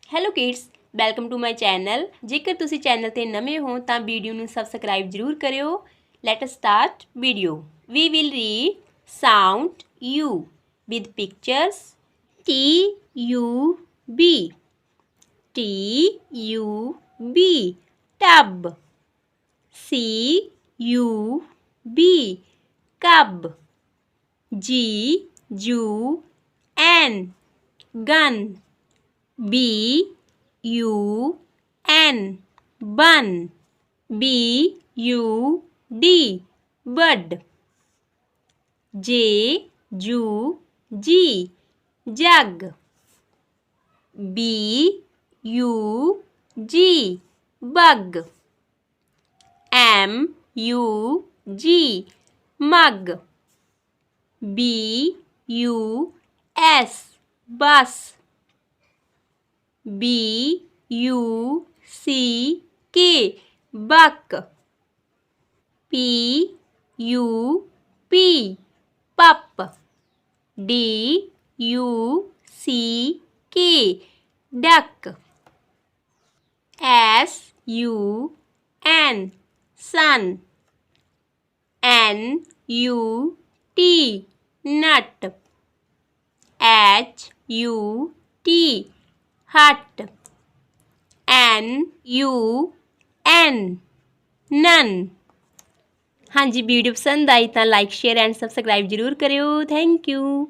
Hello kids, welcome to my channel. ਜੇਕਰ ਤੁਸੀਂ channel ਤੇ ਨਵੇਂ ਹੋ ਤਾਂ ਵੀਡੀਓ ਨੂੰ ਸਬਸਕ੍ਰਾਈਬ ਜ਼ਰੂਰ ਕਰਿਓ। Let us start video. We will read sound you with pictures. TUB TUB tub. CUB cub। GUN gun। BUN bun। BUD bud। JUG jug। BUG bug। MUG mug। BUS bus। BUCK buck। PUP pup। DUCK duck। SUN sun। NUT nut। HUT hut। NUN none। हाँ जी, video पसंद आई तो like share and subscribe जरूर करियो। Thank you.